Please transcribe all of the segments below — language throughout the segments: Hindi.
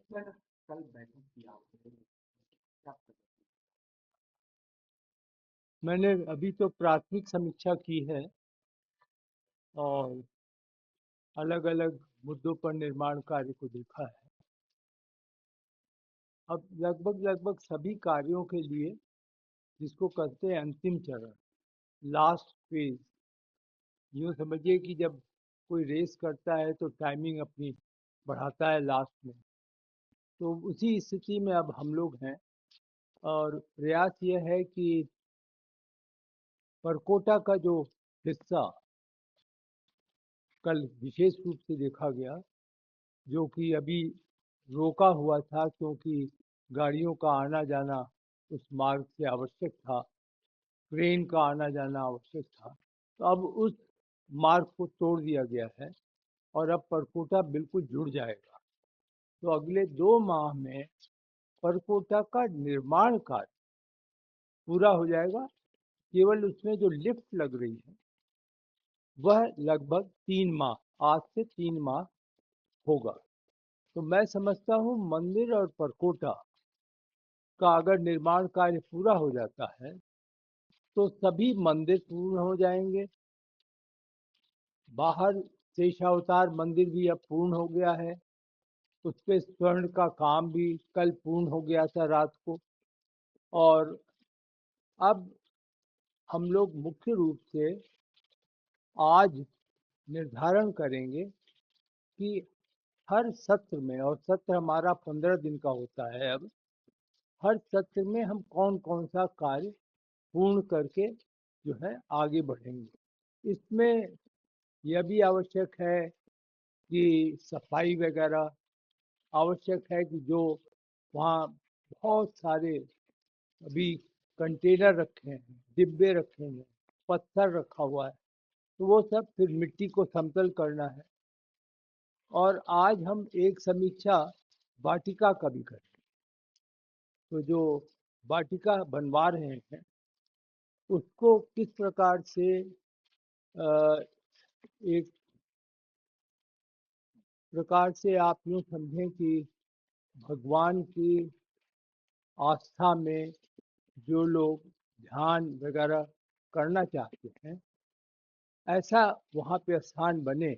मैंने कल बैठक किया आपने, क्या प्रगति? मैंने अभी तो प्राथमिक समीक्षा की है और अलग-अलग मुद्दों पर निर्माण कार्य को देखा है। अब लगभग सभी कार्यों के लिए जिसको कहते हैं अंतिम चरण, लास्ट फेज, यूँ समझिए कि जब कोई रेस करता है तो टाइमिंग अपनी बढ़ाता है लास्ट में, तो उसी स्थिति में अब हम लोग हैं और प्रयास ये है कि परकोटा का जो हिस्सा कल विशेष रूप से देखा गया, जो कि अभी रोका हुआ था क्योंकि गाड़ियों का आना जाना उस मार्ग से आवश्यक था, ट्रेन का आना जाना आवश्यक था, तो अब उस मार्ग को तोड़ दिया गया है और अब परकोटा बिल्कुल जुड़ जाएगा। तो अगले 2 माह में परकोटा का निर्माण कार्य पूरा हो जाएगा। केवल उसमें जो लिफ्ट लग रही है वह लगभग 3 माह, आज से 3 माह होगा। तो मैं समझता हूँ मंदिर और परकोटा का अगर निर्माण कार्य पूरा हो जाता है तो सभी मंदिर पूर्ण हो जाएंगे। बाहर शेषावतार मंदिर भी अब पूर्ण हो गया है, उस पे स्वर्ण का काम भी कल पूर्ण हो गया था रात को। और अब हम लोग मुख्य रूप से आज निर्धारण करेंगे कि हर सत्र में, और सत्र हमारा 15 दिन का होता है अब, हर सत्र में हम कौन कौन सा कार्य पूर्ण करके जो है आगे बढ़ेंगे। इसमें यह भी आवश्यक है कि सफाई वगैरह आवश्यक है, कि जो वहाँ बहुत सारे अभी कंटेनर रखे हैं, डिब्बे रखे हैं, पत्थर रखा हुआ है, तो वो सब फिर मिट्टी को समतल करना है। और आज हम एक समीक्षा वाटिका का भी करें। तो जो वाटिका बनवा रहे हैं उसको किस प्रकार से एक प्रकार से आप यूँ समझें कि भगवान की आस्था में जो लोग ध्यान वगैरह करना चाहते हैं, ऐसा वहाँ पे स्थान बने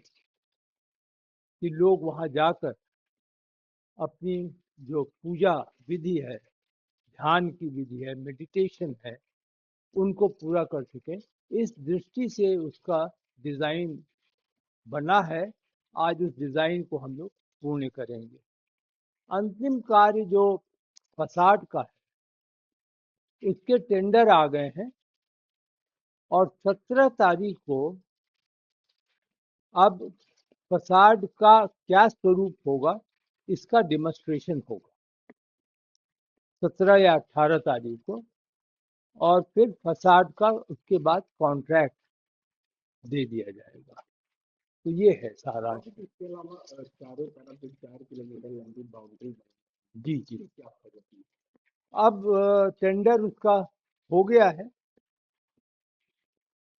कि लोग वहाँ जाकर अपनी जो पूजा विधि है, ध्यान की विधि है, मेडिटेशन है, उनको पूरा कर सकें। इस दृष्टि से उसका डिज़ाइन बना है। आज उस डिज़ाइन को हम लोग पूर्ण करेंगे। अंतिम कार्य जो फसाड का है, उसके टेंडर आ गए हैं और 17 तारीख को अब फसाड का क्या स्वरूप होगा इसका डेमोन्स्ट्रेशन होगा, 17 या 18 तारीख को। और फिर फसाड का उसके बाद कॉन्ट्रैक्ट दे दिया जाएगा। तो ये है सारा। इसके अलावा चारों तरफ एक 4 किलोमीटर लंबी बाउंड्री जी जी। क्या प्रगति? अब टेंडर उसका हो गया है,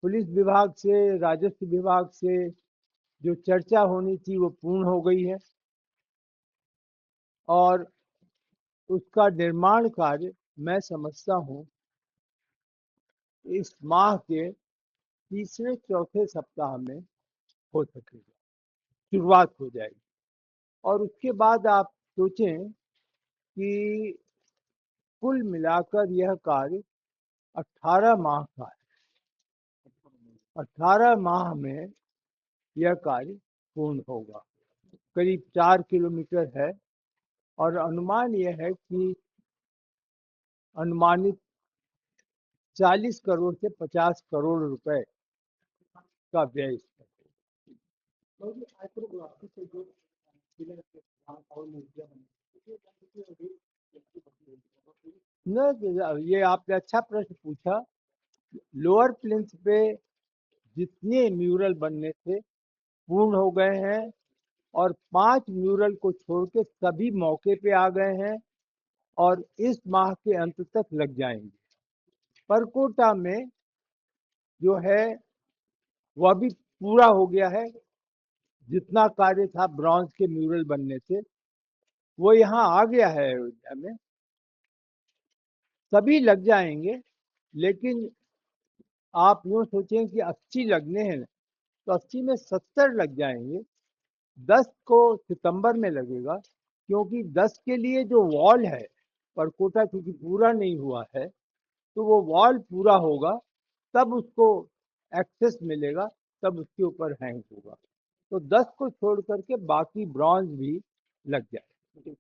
पुलिस विभाग से, राजस्व विभाग से जो चर्चा होनी थी वो पूर्ण हो गई है और उसका निर्माण कार्य मैं समझता हूँ इस माह के तीसरे चौथे सप्ताह में हो सकेगा, शुरुआत हो जाएगी। और उसके बाद आप सोचें कि कुल मिलाकर यह कार्य 18 माह का है। 18 माह में यह कार्य पूर्ण होगा। करीब 4 किलोमीटर है और अनुमान यह है कि अनुमानित 40 करोड़ से 50 करोड़ रुपए का व्यय इस पर और ये आइकोनोग्राफी से जो विलेज के गांव और म्यूजियम न। ये आपने अच्छा प्रश्न पूछा। लोअर प्लिंथ पे जितने म्यूरल बनने थे पूर्ण हो गए हैं और 5 म्यूरल को छोड़ के सभी मौके पे आ गए हैं और इस माह के अंत तक लग जाएंगे। परकोटा में जो है वह भी पूरा हो गया है, जितना कार्य था ब्रॉन्ज के म्यूरल बनने से वो यहाँ आ गया है अयोध्या में। सभी लग जाएंगे, लेकिन आप यूँ सोचें कि 80 लगने हैं, तो 80 में 70 लग जाएंगे। 10 को सितंबर में लगेगा, क्योंकि 10 के लिए जो वॉल है, परकोटा क्योंकि पूरा नहीं हुआ है, तो वो वॉल पूरा होगा, तब उसको एक्सेस मिलेगा, तब उसके ऊपर हैंग होगा। तो 10 को छोड़ करके बाकी ब्रॉन्ज भी लग जाए।